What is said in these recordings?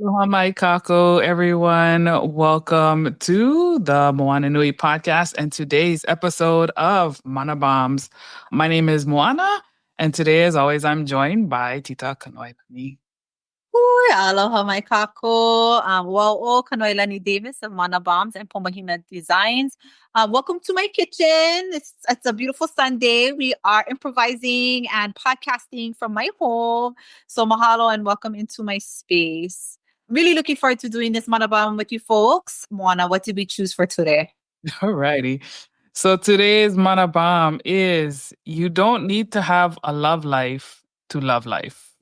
Aloha mai kako, everyone. Welcome to the Moana Nui podcast and today's episode of Mana Bombs. My name is Moana, and today, as always, I'm joined by Tita Kanoipani. Uy, aloha mai kako. Wau'o Kanoilani Davis of Mana Bombs and Pomahina Designs. Welcome to my kitchen. It's a beautiful Sunday. We are improvising and podcasting from my home. So mahalo and welcome into my space. Really looking forward to doing this Mana Bomb with you folks. Moana, what did we choose for today? Alrighty. So today's Mana Bomb is you don't need to have a love life to love life.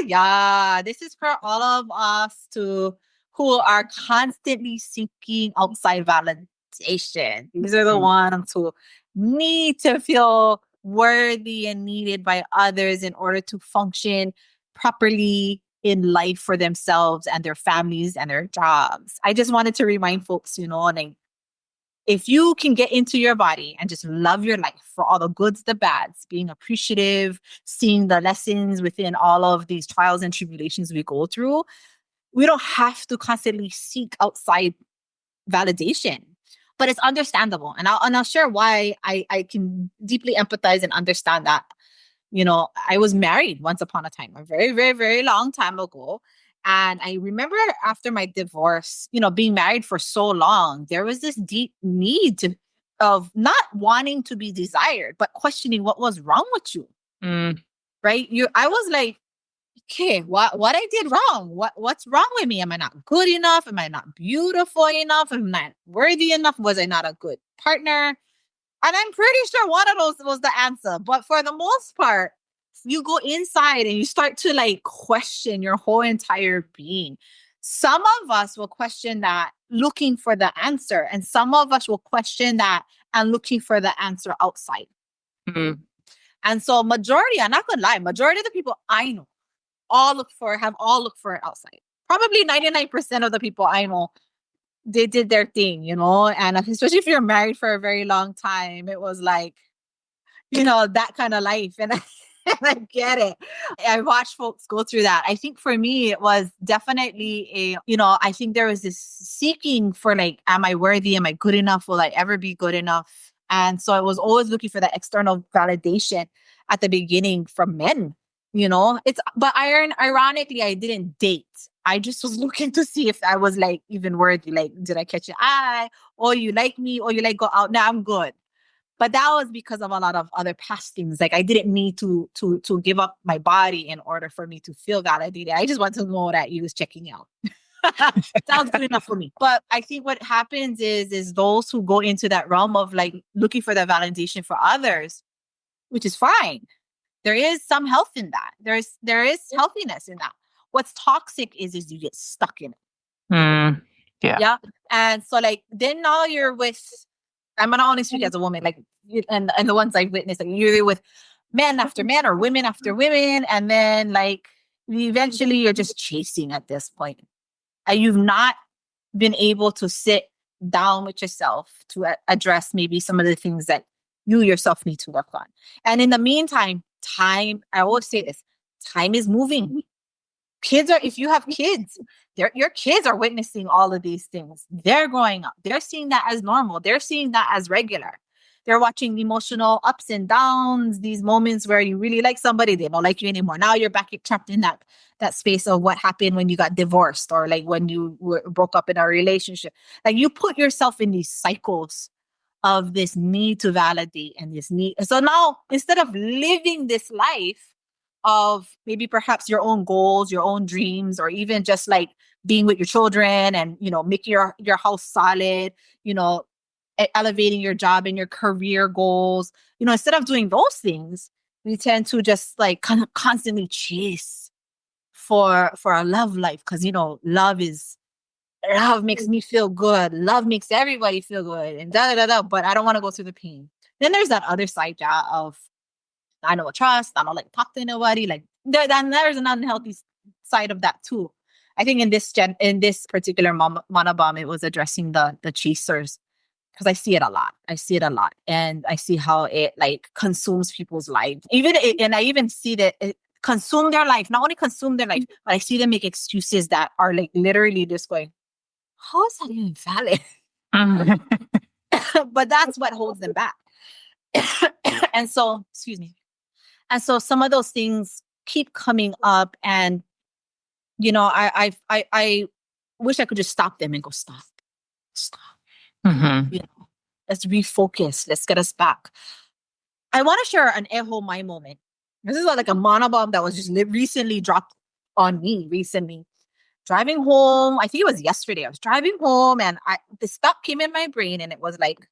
Yeah. This is for all of us who are constantly seeking outside validation. These are the Mm. ones who need to feel worthy and needed by others in order to function properly in life for themselves and their families and their jobs. I just wanted to remind folks, like if you can get into your body and just love your life for all the goods, the bads, being appreciative, seeing the lessons within all of these trials and tribulations we go through, we don't have to constantly seek outside validation. But it's understandable. And I'll share why I can deeply empathize and understand that. I was married once upon a time, a very, very, very long time ago. And I remember after my divorce, being married for so long, there was this deep need of not wanting to be desired, but questioning what was wrong with you. Mm. Right? I was like, okay, what I did wrong? What's wrong with me? Am I not good enough? Am I not beautiful enough? Am I not worthy enough? Was I not a good partner? And I'm pretty sure one of those was the answer. But for the most part, you go inside and you start to question your whole entire being. Some of us will question that looking for the answer, and some of us will question that and looking for the answer outside. Mm. And so majority, I'm not gonna lie, majority of the people I know have all looked for it outside. Probably 99% of the people I know, they did their thing, and especially if you're married for a very long time, it was like, that kind of life. And I get it. I watched folks go through that. I think for me, it was definitely I think there was this seeking for am I worthy? Am I good enough? Will I ever be good enough? And so I was always looking for that external validation at the beginning from men, but ironically, I didn't date. I just was looking to see if I was even worthy. Did I catch your eye? Or you like me? Or you go out? Now I'm good. But that was because of a lot of other past things. I didn't need to give up my body in order for me to feel validated. I just want to know that you was checking out. Sounds good enough for me. But I think what happens is those who go into that realm of looking for that validation for others, which is fine. There is some health in that. There is healthiness in that. What's toxic is you get stuck in it. Mm. Yeah. Yeah. And so then now you're with, I'm gonna only speak as a woman, and the ones I've witnessed, you're with men after men or women after women, and then eventually you're just chasing at this point, and you've not been able to sit down with yourself to address maybe some of the things that you yourself need to work on. And in the meantime, I always say this, time is moving. If you have kids, your kids are witnessing all of these things. They're growing up. They're seeing that as normal. They're seeing that as regular. They're watching emotional ups and downs, these moments where you really like somebody, they don't like you anymore. Now you're back trapped in that space of what happened when you got divorced or when you broke up in a relationship. You put yourself in these cycles of this need to validate and this need. So now instead of living this life of maybe perhaps your own goals, your own dreams, or even just being with your children and, making your house solid, elevating your job and your career goals, instead of doing those things, we tend to just kind of constantly chase for a love life. Cause love makes me feel good. Love makes everybody feel good and but I don't want to go through the pain. Then there's that other side of, I don't trust. I don't talk to nobody. There's an unhealthy side of that too. I think in this particular Mana Bomb, it was addressing the chasers, because I see it a lot. And I see how it consumes people's lives. And I even see that it consume their life. Not only consume their life, but I see them make excuses that are like literally just going, how is that even valid? But that's what holds them back. And so, excuse me. And so some of those things keep coming up, and I wish I could just stop them and go, stop. Mm-hmm. Let's refocus. Let's get us back. I want to share an eho my moment. This is like a Moana bomb that was just recently dropped on me recently. Driving home, I think it was yesterday. I was driving home, and this thought came in my brain, and it was like,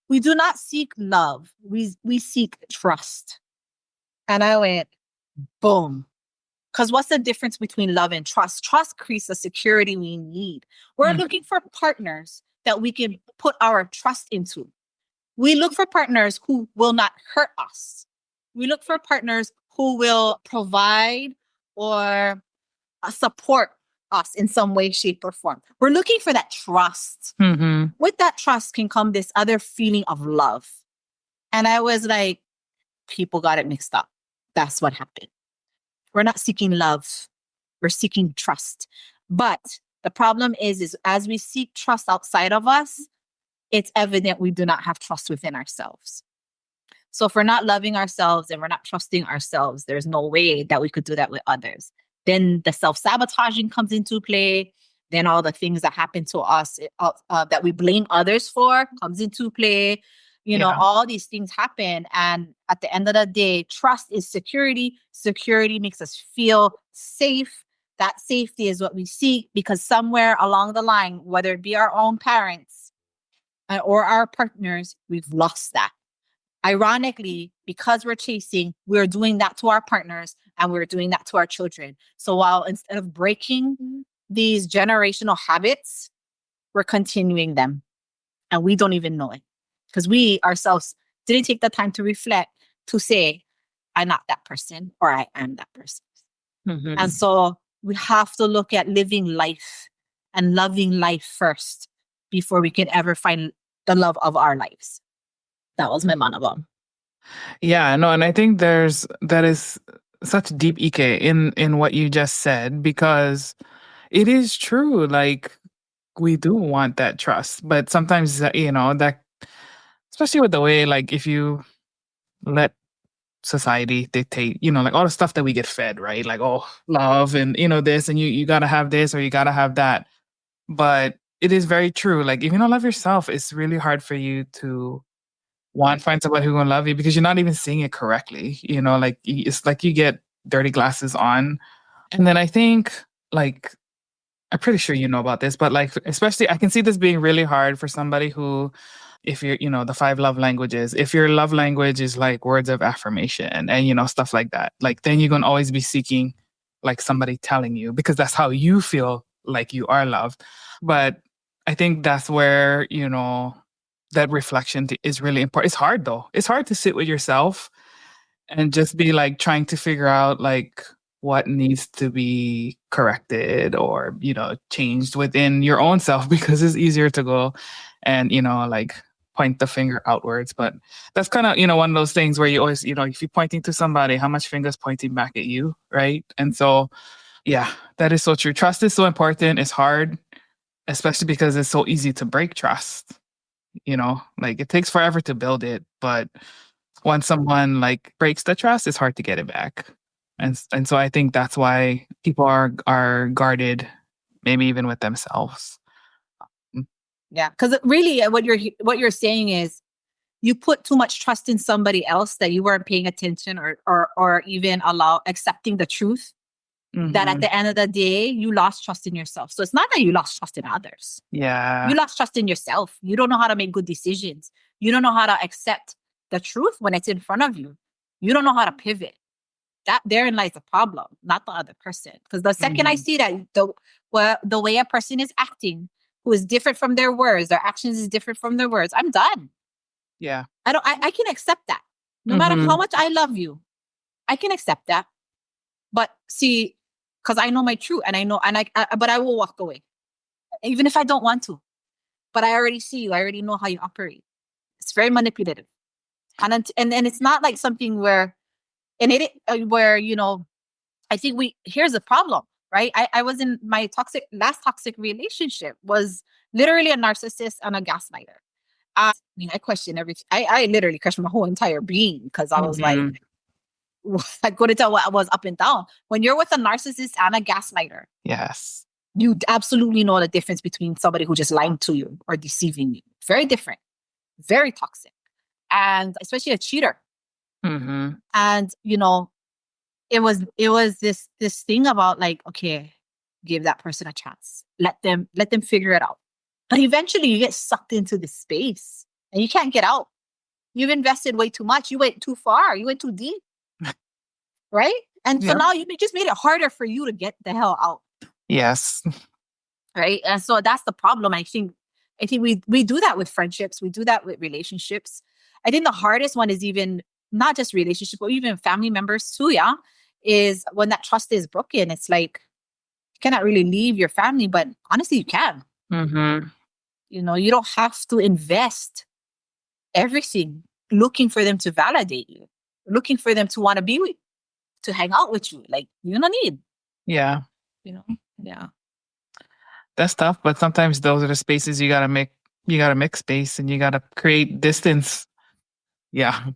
we do not seek love. We seek trust. And I went, boom. Because what's the difference between love and trust? Trust creates the security we need. We're looking for partners that we can put our trust into. We look for partners who will not hurt us. We look for partners who will provide or support us in some way, shape, or form. We're looking for that trust. Mm-hmm. With that trust can come this other feeling of love. And I was like, people got it mixed up. That's what happened. We're not seeking love. We're seeking trust. But the problem is as we seek trust outside of us, it's evident we do not have trust within ourselves. So if we're not loving ourselves and we're not trusting ourselves, there's no way that we could do that with others. Then the self-sabotaging comes into play. Then all the things that happen to us that we blame others for comes into play. All these things happen. And at the end of the day, trust is security. Security makes us feel safe. That safety is what we seek, because somewhere along the line, whether it be our own parents or our partners, we've lost that. Ironically, because we're chasing, we're doing that to our partners and we're doing that to our children. So while instead of breaking these generational habits, we're continuing them. And we don't even know it, because we ourselves didn't take the time to reflect, to say, I'm not that person, or I am that person. Mm-hmm. And so we have to look at living life and loving life first before we can ever find the love of our lives. That was my Moana bomb. Yeah, no, and I think that is such deep ike in what you just said, because it is true. Like, we do want that trust, but sometimes that, especially with the way, like, if you let society dictate, like all the stuff that we get fed, right? Like, oh, love and this, and you gotta have this or you gotta have that. But it is very true. Like, if you don't love yourself, it's really hard for you to find somebody who's gonna love you, because you're not even seeing it correctly. Like, it's like you get dirty glasses on. And then I think, like, I'm pretty sure you know about this, but like, especially I can see this being really hard for somebody who, if you're, the 5 love languages, if your love language is like words of affirmation and, stuff like that, like, then you're going to always be seeking like somebody telling you, because that's how you feel like you are loved. But I think that's where, that reflection is really important. It's hard though. It's hard to sit with yourself and just be like trying to figure out like what needs to be corrected or changed within your own self, because it's easier to go and like point the finger outwards. But that's kind of one of those things where you always if you're pointing to somebody, how much fingers pointing back at you, right? And so yeah, that is so true. Trust is so important. It's hard, especially because it's so easy to break trust. Like, it takes forever to build it, but once someone like breaks the trust, it's hard to get it back. And so I think that's why people are guarded, maybe even with themselves. Yeah, because really, what you're saying is you put too much trust in somebody else that you weren't paying attention or even accepting the truth. That at the end of the day, you lost trust in yourself. So it's not that you lost trust in others. Yeah. You lost trust in yourself. You don't know how to make good decisions. You don't know how to accept the truth when it's in front of you. You don't know how to pivot. That therein lies the problem, not the other person. Because the second I see that the way a person is acting, who is different from their words, their actions is different from their words, I'm done. Yeah. I can accept that. No matter how much I love you, I can accept that. But see, because I know my truth and I know, but I will walk away. Even if I don't want to. But I already see you. I already know how you operate. It's very manipulative. And it's not like something where I think here's the problem, right? I was in my last toxic relationship was literally a narcissist and a gaslighter. I mean, I question everything. I literally questioned my whole entire being because I was like, I couldn't tell what I was up and down. When you're with a narcissist and a gaslighter, Yes. you absolutely know the difference between somebody who just lying to you or deceiving you. Very different, very toxic, and especially a cheater. And it was this thing about like, okay, give that person a chance. Let them figure it out. But eventually you get sucked into this space and you can't get out. You've invested way too much. You went too far. You went too deep. Right? And so now you just made it harder for you to get the hell out. Yes. Right? And so that's the problem. I think we do that with friendships. We do that with relationships. I think the hardest one is even not just relationships, but even family members too, yeah, is when that trust is broken. It's like you cannot really leave your family, but honestly, you can. You don't have to invest everything looking for them to validate you, looking for them to want to be with, to hang out with you. Like, you don't need. Yeah. Yeah. That's tough, but sometimes those are the spaces you gotta make space and you gotta create distance. Yeah.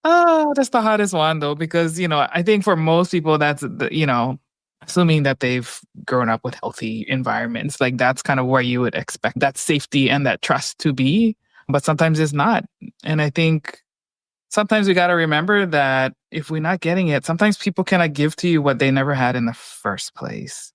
Oh, that's the hardest one though, because I think for most people that's assuming that they've grown up with healthy environments, like that's kind of where you would expect that safety and that trust to be. But sometimes it's not. And I think sometimes we got to remember that if we're not getting it, sometimes people cannot give to you what they never had in the first place.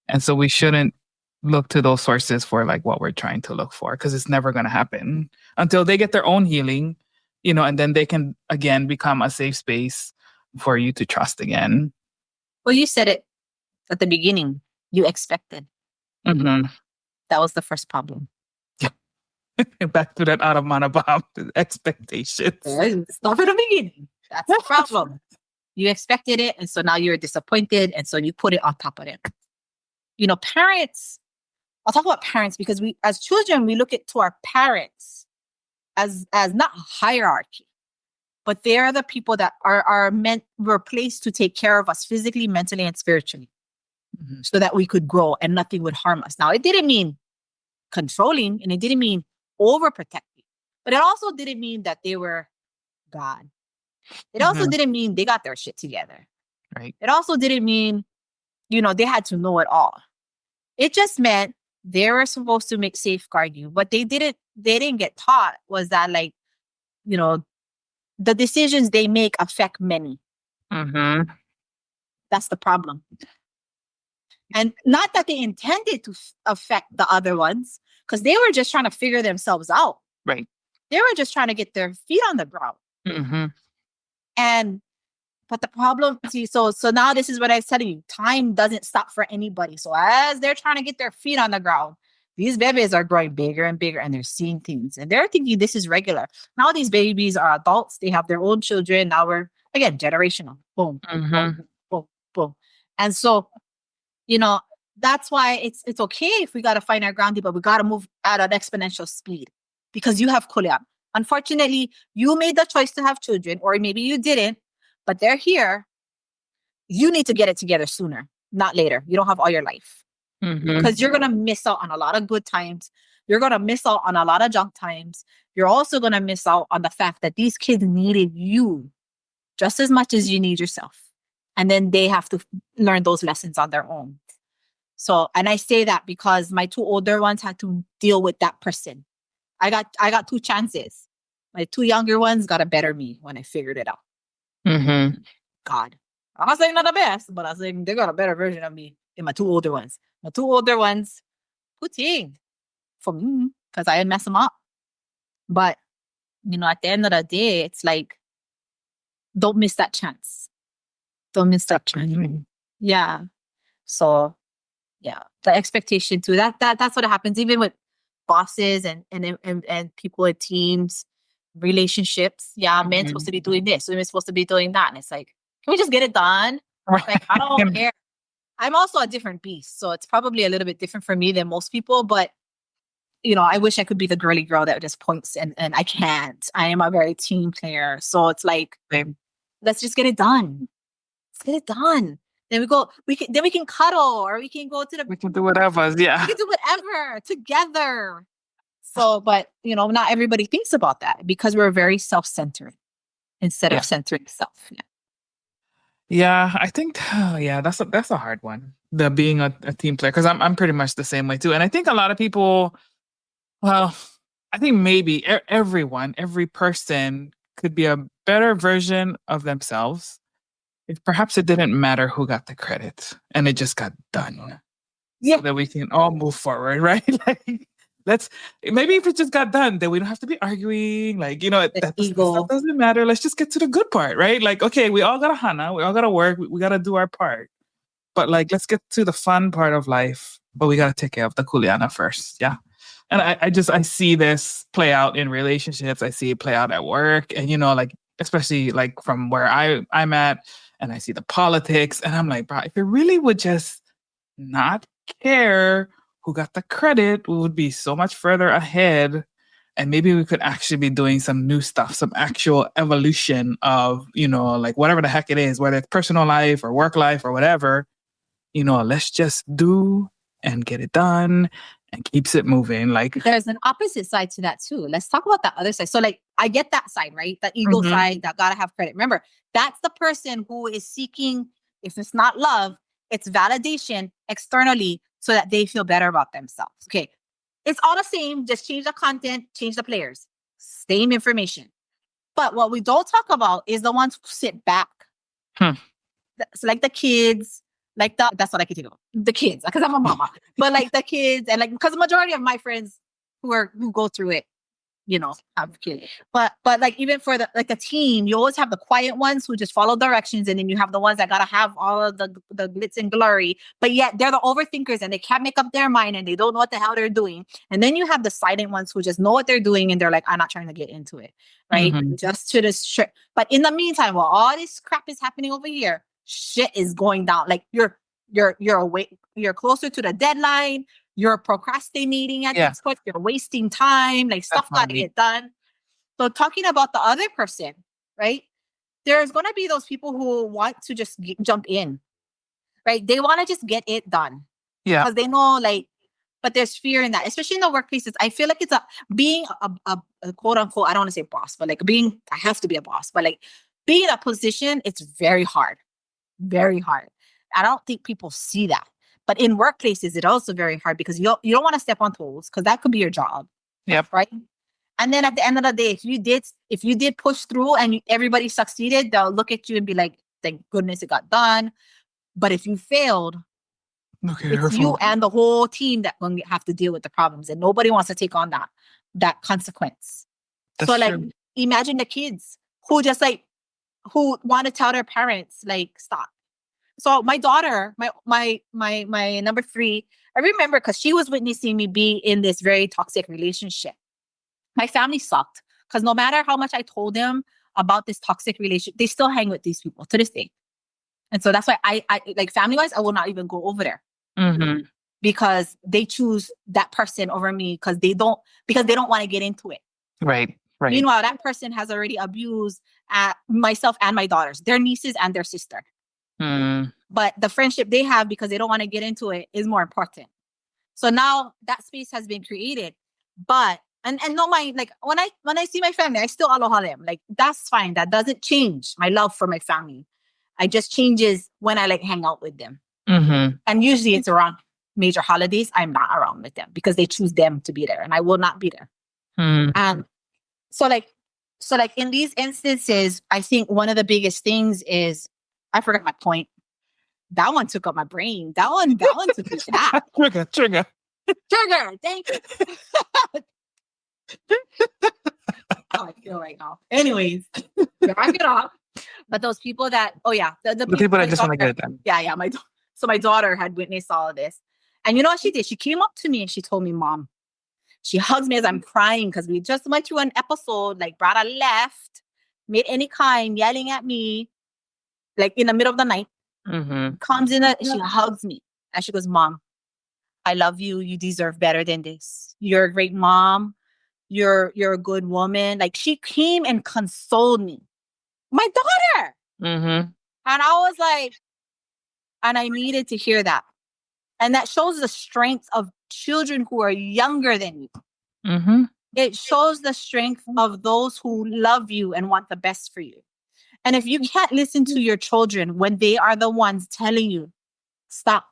And so we shouldn't look to those sources for like what we're trying to look for, because it's never going to happen until they get their own healing, and then they can again become a safe space for you to trust again. Well, you said it at the beginning. You expected. That was the first problem. Back to that out of mana bomb expectations. Stop at the beginning. That's the problem. You expected it, and so now you're disappointed, and so you put it on top of it. Parents. I'll talk about parents because we, as children, we look to our parents as not hierarchy, but they are the people that were placed to take care of us physically, mentally, and spiritually, so that we could grow and nothing would harm us. Now, it didn't mean controlling, and it didn't mean overprotecting, but it also didn't mean that they were God. It also didn't mean they got their shit together. Right. It also didn't mean, they had to know it all. It just meant they were supposed to safeguard you. What they didn't get taught was that, like, the decisions they make affect many. That's the problem. And not that they intended to affect the other ones, because they were just trying to figure themselves out. Right. They were just trying to get their feet on the ground. But the problem, so now this is what I was telling you. Time doesn't stop for anybody. So as they're trying to get their feet on the ground, these babies are growing bigger and bigger, and they're seeing things. And they're thinking this is regular. Now these babies are adults. They have their own children. Now we're, again, generational. Boom, boom, boom, boom. And so, that's why it's okay if we got to find our grounding, but we got to move at an exponential speed because you have kuleam. Unfortunately, you made the choice to have children, or maybe you didn't, but they're here. You need to get it together sooner, not later. You don't have all your life because you're going to miss out on a lot of good times. You're going to miss out on a lot of junk times. You're also going to miss out on the fact that these kids needed you just as much as you need yourself. And then they have to learn those lessons on their own. So, and I say that because my two older ones had to deal with that person. I got two chances. My two younger ones got a better me when I figured it out. God. I'm not saying not the best, but I'm saying they got a better version of me than my two older ones. My two older ones, poutine for me, because I mess them up. But, at the end of the day, it's like, don't miss that chance. Don't miss that chance. Yeah. So, yeah, the expectation too. That's what happens even with bosses and people in teams, relationships. Yeah, men's supposed to be doing this, women's supposed to be doing that, and it's like, can we just get it done? Like, I don't care. I'm also a different beast, so it's probably a little bit different for me than most people. But I wish I could be the girly girl that just points, and I can't. I am a very team player, so it's like, let's just get it done. Let's get it done. Then we can cuddle, or we can go to the We can do whatever. Yeah. we can do whatever together. So, but not everybody thinks about that because we're very self-centered instead Yeah. of centering self. Yeah. Yeah, I think that's a hard one. The being a team player, because I'm pretty much the same way too. And I think a lot of people, well, I think maybe every person could be a better version of themselves if perhaps it didn't matter who got the credit and it just got done. Yeah. So that we can all move forward, right? Like let's maybe if it just got done, then we don't have to be arguing. Like, that stuff doesn't matter. Let's just get to the good part, right? Like, okay, we all got a hana, we all gotta work, we gotta do our part. But like let's get to the fun part of life. But we gotta take care of the kuleana first. Yeah. And I see this play out in relationships. I see it play out at work. And like especially like from where I'm at, and I see the politics, and I'm like, bro, if it really would just not care who got the credit, we would be so much further ahead. And maybe we could actually be doing some new stuff, some actual evolution of, like whatever the heck it is, whether it's personal life or work life or whatever, let's just do and get it done and keeps it moving. Like there's an opposite side to that too. Let's talk about that other side. So like I get that side, right? The ego side that gotta have credit. Remember, that's the person who is seeking, if it's not love, it's validation externally so that they feel better about themselves. Okay. It's all the same. Just change the content, change the players. Same information. But what we don't talk about is the ones who sit back. So like the kids, that's what I can think of. The kids, because I'm a mama. But like the kids, and like because the majority of my friends who go through it, have kids. But like even for the team, you always have the quiet ones who just follow directions, and then you have the ones that gotta have all of the glitz and glory, but yet they're the overthinkers and they can't make up their mind and they don't know what the hell they're doing. And then you have the silent ones who just know what they're doing and they're like, I'm not trying to get into it, right? Just to this but in the meantime, while all this crap is happening over here, shit is going down. Like you're awake, you're closer to the deadline. You're procrastinating at this point. You're wasting time. Like stuff got to get done. So talking about the other person, right? There's going to be those people who want to just jump in, right? They want to just get it done. Yeah. Because they know but there's fear in that, especially in the workplaces. I feel like it's being a quote unquote, I don't want to say boss, but like I have to be a boss, but like being in a position, it's very hard. Very hard. I don't think people see that. But in workplaces, it's also very hard because you don't want to step on toes because that could be your job. Yep. Right. And then at the end of the day, if you did push through and everybody succeeded, they'll look at you and be like, thank goodness it got done. But if you failed, it's you and the whole team that going to have to deal with the problems. And nobody wants to take on that consequence. That's so like, true. Imagine the kids who just who want to tell their parents, stop. So my daughter, my number 3, I remember because she was witnessing me be in this very toxic relationship. My family sucked because no matter how much I told them about this toxic relationship, they still hang with these people to this day. And so that's why I like family-wise, I will not even go over there because they choose that person over me because they don't want to get into it. Right. Right. Meanwhile, that person has already abused myself and my daughters, their nieces and their sister. But the friendship they have because they don't want to get into it is more important. So now that space has been created. But and no mind, like when I see my family, I still aloha them. Like that's fine. That doesn't change my love for my family. I just changes when I hang out with them. And usually it's around major holidays. I'm not around with them because they choose them to be there and I will not be there. And so in these instances, I think one of the biggest things is I forgot my point. That one took up my brain. That one took me back. Trigger. Thank you. How I feel right now. Anyways, back it off. But those people that, the people that just want to get it done. Yeah. My daughter had witnessed all of this. And you know what she did? She came up to me and she told me, Mom, she hugs me as I'm crying because we just went through an episode, brother left, made any kind, yelling at me, in the middle of the night. Comes in, she hugs me and she goes, Mom, I love you. You deserve better than this. You're a great mom. You're a good woman. She came and consoled me. My daughter. And I was like, And I needed to hear that. And that shows the strength of children who are younger than you. Mm-hmm. It shows the strength of those who love you and want the best for you. And if you can't listen to your children when they are the ones telling you, stop,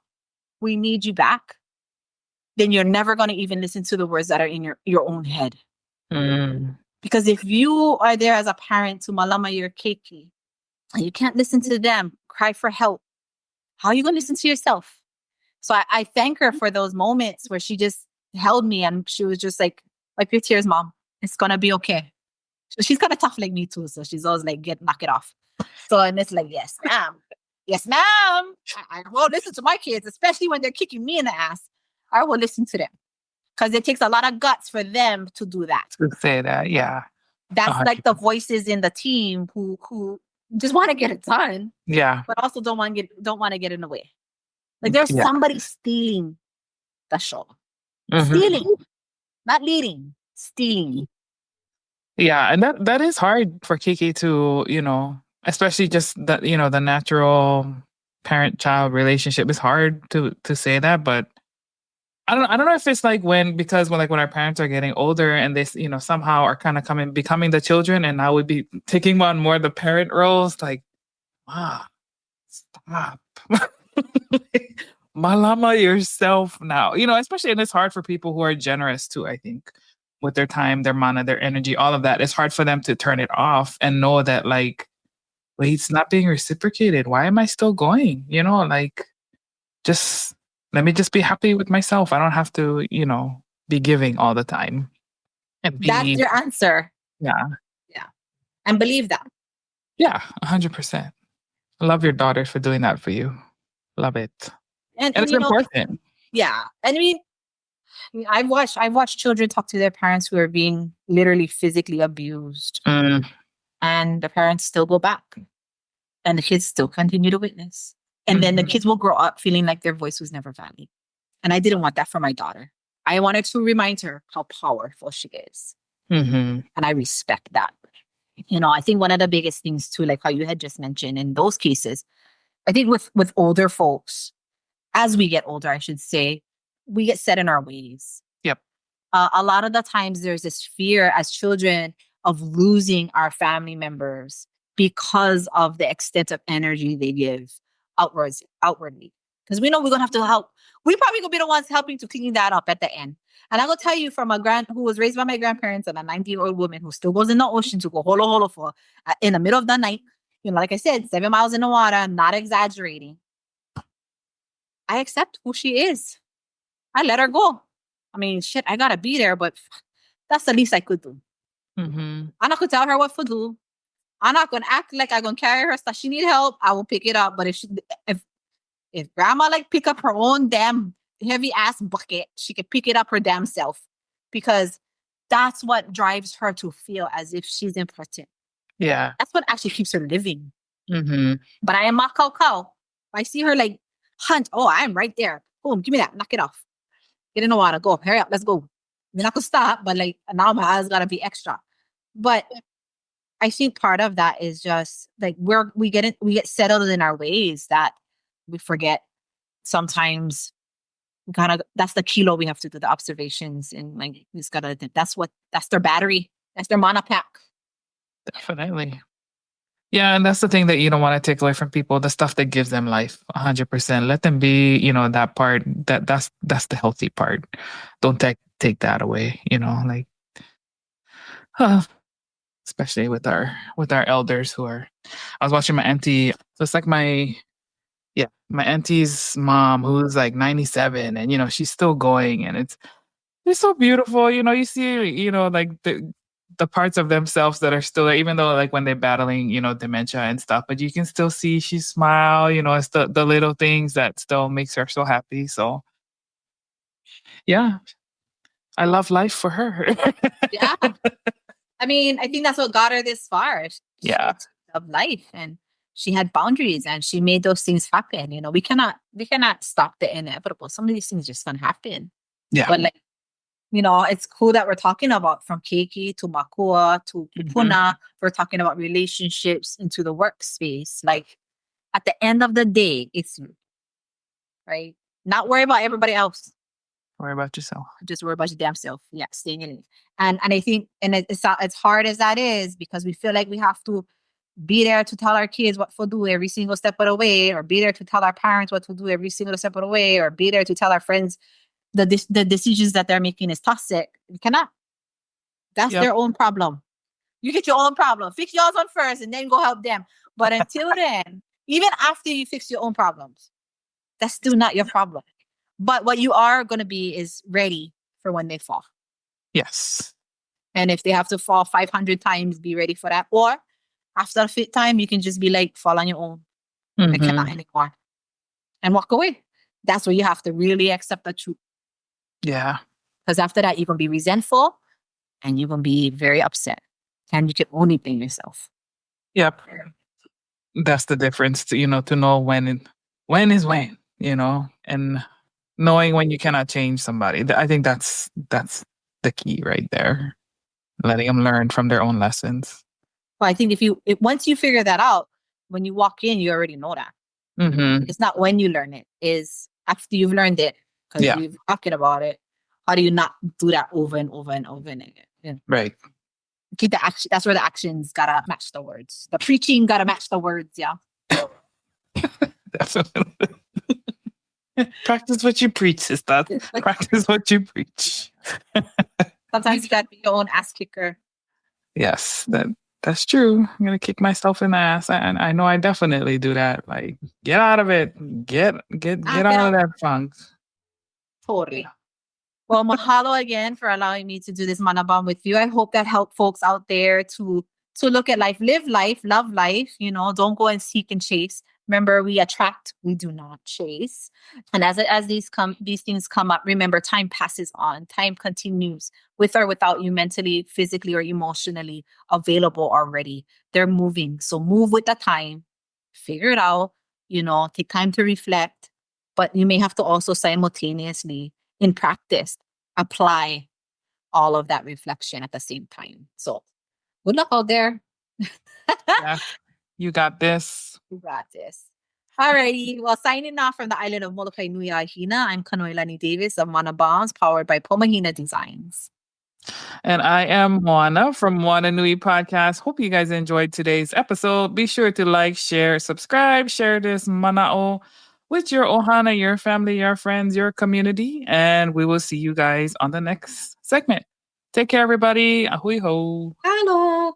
we need you back, then you're never going to even listen to the words that are in your own head. Mm. Because if you are there as a parent to malama your keiki, and you can't listen to them, cry for help, how are you going to listen to yourself? So I thank her for those moments where she just held me and she was just like, wipe your tears, mom. It's going to be okay. So she's kind of tough like me too. So she's always like, knock it off. So, and it's like, yes, ma'am. Yes, ma'am. I won't listen to my kids, especially when they're kicking me in the ass. I will listen to them because it takes a lot of guts for them to do that. To say that, yeah. That's 100%. like the voices in the team who just want to get it done. Yeah. But also don't want to get in the way. Like there's somebody stealing the show. Mm-hmm. Stealing. Not leading. Stealing. Yeah. And that is hard for Kiki to, especially just the, the natural parent-child relationship is hard to say that, but I don't know if it's like when our parents are getting older and they, somehow are kind of becoming the children and now we'd be taking on more the parent roles, like, wow, stop. Malama yourself now, especially, and it's hard for people who are generous too, I think, with their time, their mana, their energy, all of that. It's hard for them to turn it off and know that, like, wait, it's not being reciprocated. Why am I still going? Like, just let me just be happy with myself. I don't have to, be giving all the time. And That's your answer. Yeah. Yeah. And believe that. Yeah, 100%. I love your daughters for doing that for you. Love it. And it's important. Yeah. And I mean, I've watched children talk to their parents who are being literally physically abused. Mm. And the parents still go back. And the kids still continue to witness. And then the kids will grow up feeling like their voice was never valued. And I didn't want that for my daughter. I wanted to remind her how powerful she is. Mm-hmm. And I respect that. I think one of the biggest things too, like how you had just mentioned in those cases, I think with older folks, as we get older, I should say, we get set in our ways. Yep. A lot of the times there's this fear as children of losing our family members because of the extent of energy they give outwardly. Because we know we're going to have to help. We probably going to be the ones helping to clean that up at the end. And I'm going to tell you from who was raised by my grandparents and a 90-year-old woman who still goes in the ocean to go holo holo for in the middle of the night. Like I said, 7 miles in the water, I'm not exaggerating. I accept who she is. I let her go. I mean, shit, I got to be there, but that's the least I could do. Mm-hmm. I'm not going to tell her what to do. I'm not going to act like I'm going to carry her stuff. She need help, I will pick it up. But if grandma like pick up her own damn heavy ass bucket, she can pick it up her damn self, because that's what drives her to feel as if she's important. Yeah. That's what actually keeps her living. Mm-hmm. But I am a cow. I see her like hunt. Oh, I'm right there. Boom, give me that. Knock it off. Get in the water. Go. Hurry up. Let's go. We're not going to stop, but like now my eyes got to be extra. But I think part of that is just like we get settled in our ways that we forget sometimes. That's the kilo we have to do, the observations, and like that's their battery. That's their mana pack. Definitely. Yeah, and that's the thing that you don't want to take away from people, the stuff that gives them life, 100%. Let them be, that part, that's the healthy part. Don't take that away, like, especially with our elders who are, I was watching my auntie, so it's like my auntie's mom who's like 97 and, she's still going, and it's so beautiful. You see, like the parts of themselves that are still there, even though like when they're battling, dementia and stuff, but you can still see she smile, it's the little things that still makes her so happy. So yeah, I love life for her. Yeah. I mean, I think that's what got her this far. Yeah. Of life, and she had boundaries and she made those things happen. We cannot stop the inevitable. Some of these things just gonna happen. Yeah. But like, it's cool that we're talking about from keiki to makua to puna. We're talking about relationships into the workspace. Like at the end of the day, it's you. right? Not worry about everybody else. Worry about yourself. Just worry about your damn self. Yeah, staying in it. And I think, and it's not as hard as that is, because we feel like we have to be there to tell our kids what to do every single step of the way, or be there to tell our parents what to do every single step of the way, or be there to tell our friends the decisions that they're making is toxic. You cannot. That's Yep. their own problem. You get your own problem. Fix yours on first and then go help them. But until then, even after you fix your own problems, that's still not your problem. But what you are going to be is ready for when they fall. Yes. And if they have to fall 500 times, be ready for that. Or after the fifth time, you can just be like, fall on your own. I cannot anymore. And walk away. That's where you have to really accept the truth. Yeah. Because after that, you're going to be resentful and you're going to be very upset. And you can only blame yourself. Yep. That's the difference, to know when is when, and knowing when you cannot change somebody. I think that's the key right there. Letting them learn from their own lessons. Well, I think once you figure that out, when you walk in, you already know that. It's not when you learn it, is after you've learned it, because you're talking about it. How do you not do that over and over and over again? Yeah. Right. Keep the action. That's where the actions gotta match the words. The preaching gotta match the words. Yeah. Definitely. Practice what you preach, sister. Practice what you preach. Sometimes you gotta be your own ass kicker. Yes, that's true. I'm gonna kick myself in the ass. I know I definitely do that. Like, get out of it. Get out of that funk. Totally. Well, mahalo again for allowing me to do this Mana Bomb with you. I hope that helped folks out there to look at life, live life, love life. Don't go and seek and chase. Remember, we attract, we do not chase. And as these things come up, remember, time passes on. Time continues with or without you mentally, physically, or emotionally available already. They're moving. So move with the time. Figure it out. Take time to reflect. But you may have to also simultaneously, in practice, apply all of that reflection at the same time. So good luck out there. Yeah, you got this. You got this. Alrighty. Well, signing off from the island of Molokai Nui Ahina, I'm Kanoilani Davis of Mana Bombs, powered by Pomahina Designs. And I am Moana from Moana Nui Podcast. Hope you guys enjoyed today's episode. Be sure to like, share, subscribe, share this mana'o with your ohana, your family, your friends, your community. And we will see you guys on the next segment. Take care, everybody. Ahui ho. Hello.